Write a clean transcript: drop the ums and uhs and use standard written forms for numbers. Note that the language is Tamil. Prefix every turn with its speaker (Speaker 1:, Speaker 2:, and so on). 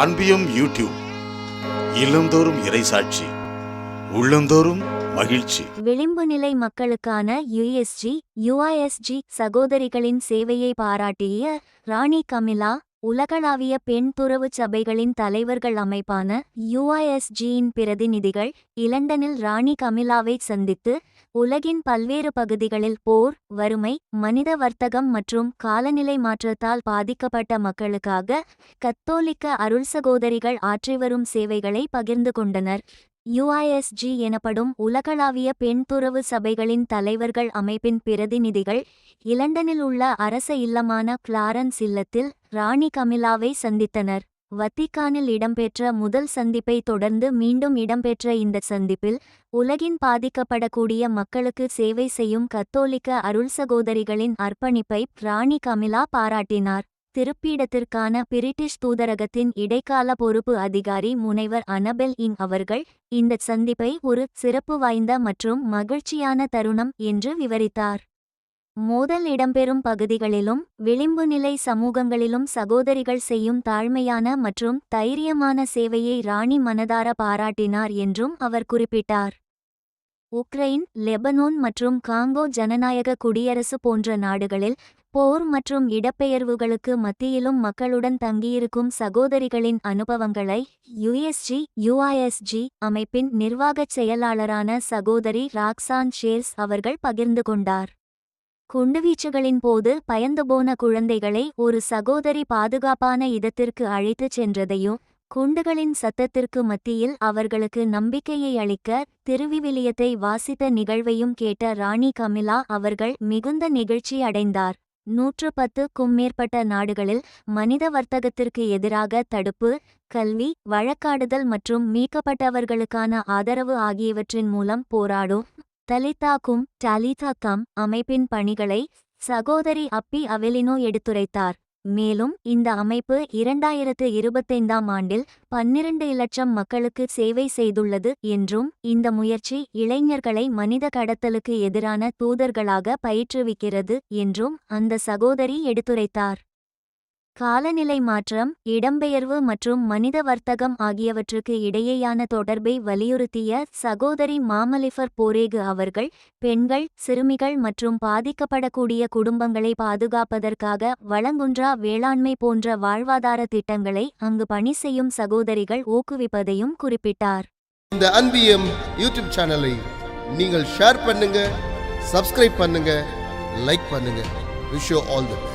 Speaker 1: அன்பியும் யூடியூப் இல்லந்தோறும் இறைசாட்சி உள்ளந்தோறும் மகிழ்ச்சி.
Speaker 2: விளிம்பு நிலை மக்களுக்கான யுஐஎஸ்ஜி சகோதரிகளின் சேவையை பாராட்டிய ராணி கமிலா உலகளாவிய பெண் துறவு சபைகளின் தலைவர்கள் அமைப்பான யுஐஎஸ்ஜியின் பிரதிநிதிகள் இலண்டனில் ராணி கமிலாவை சந்தித்து உலகின் பல்வேறு பகுதிகளில் போர், வறுமை, மனித வர்த்தகம் மற்றும் காலநிலை மாற்றத்தால் பாதிக்கப்பட்ட மக்களுக்காக கத்தோலிக்க அருள் சகோதரிகள் ஆற்றிவரும் சேவைகளை பகிர்ந்து கொண்டனர். யுஐஎஸ்ஜி எனப்படும் உலகளாவிய பெண் துறவு சபைகளின் தலைவர்கள் அமைப்பின் பிரதிநிதிகள் இலண்டனில் உள்ள அரச இல்லமான கிளாரன்ஸ் இல்லத்தில் ராணி கமிலாவை சந்தித்தனர். வத்திக்கானில் இடம்பெற்ற முதல் சந்திப்பை தொடர்ந்து மீண்டும் இடம்பெற்ற இந்த சந்திப்பில் உலகின் பாதிக்கப்படக்கூடிய மக்களுக்கு சேவை செய்யும் கத்தோலிக்க அருள் சகோதரிகளின் அர்ப்பணிப்பை ராணி கமிலா பாராட்டினார். திருப்பீடத்திற்கான பிரிட்டிஷ் தூதரகத்தின் இடைக்கால பொறுப்பு அதிகாரி முனைவர் அனபெல் இங் அவர்கள் இந்த சந்திப்பை ஒரு சிறப்பு வாய்ந்த மற்றும் மகிழ்ச்சியான தருணம் என்று விவரித்தார். மோதல் இடம்பெறும் பகுதிகளிலும் விளிம்பு நிலை சமூகங்களிலும் சகோதரிகள் செய்யும் தாழ்மையான மற்றும் தைரியமான சேவையை ராணி மனதார பாராட்டினார் என்றும் அவர் குறிப்பிட்டார். உக்ரைன், லெபனோன் மற்றும் காங்கோ ஜனநாயக குடியரசு போன்ற நாடுகளில் போர் மற்றும் இடப்பெயர்வுகளுக்கு மத்தியிலும் மக்களுடன் தங்கியிருக்கும் சகோதரிகளின் அனுபவங்களை யுஐஎஸ்ஜி அமைப்பின் நிர்வாகச் செயலாளரான சகோதரி ராக்சான் ஷேர்ஸ் அவர்கள் பகிர்ந்து கொண்டார். குண்டுவீச்சுகளின் போது பயந்துபோன குழந்தைகளை ஒரு சகோதரி பாதுகாப்பான இடத்திற்கு அழைத்துச் சென்றதையும் குண்டுகளின் சத்தத்திற்கு மத்தியில் அவர்களுக்கு நம்பிக்கையை அளிக்க திருவிவிலியத்தை வாசித்த நிகழ்வையும் கேட்ட ராணி கமிலா அவர்கள் மிகுந்த நெகிழ்ச்சி அடைந்தார். 110க்கும் மேற்பட்ட நாடுகளில் மனித வர்த்தகத்திற்கு எதிராக தடுப்பு, கல்வி, வழக்காடுதல் மற்றும் மீட்கப்பட்டவர்களுக்கான ஆதரவு ஆகியவற்றின் மூலம் போராடும் தலிதா கம் அமைப்பின் பணிகளை சகோதரி அப்பி அவெலினோ எடுத்துரைத்தார். மேலும் இந்த அமைப்பு 2025ஆம் ஆண்டில் 12 லட்சம் மக்களுக்கு சேவை செய்துள்ளது என்றும் இந்த முயற்சி இளைஞர்களை மனித கடத்தலுக்கு எதிரான தூதர்களாக பயிற்றுவிக்கிறது என்றும் அந்த சகோதரி எடுத்துரைத்தார். காலநிலை மாற்றம், இடம்பெயர்வு மற்றும் மனித வர்த்தகம் ஆகியவற்றுக்கு இடையேயான தொடர்பை வலியுறுத்திய சகோதரி மாமலிஃபர் போரேகு அவர்கள் பெண்கள், சிறுமிகள் மற்றும் பாதிக்கப்படக்கூடிய குடும்பங்களை பாதுகாப்பதற்காக வளங்குன்றா வேளாண்மை போன்ற வாழ்வாதார திட்டங்களை அங்கு பணி செய்யும் சகோதரிகள் ஊக்குவிப்பதையும் குறிப்பிட்டார்.
Speaker 3: இந்த அன்பியம் யூடியூப் சேனலை நீங்கள் ஷேர் பண்ணுங்க, சப்ஸ்கிரைப் பண்ணுங்க, லைக் பண்ணுங்க. Wish you all the best.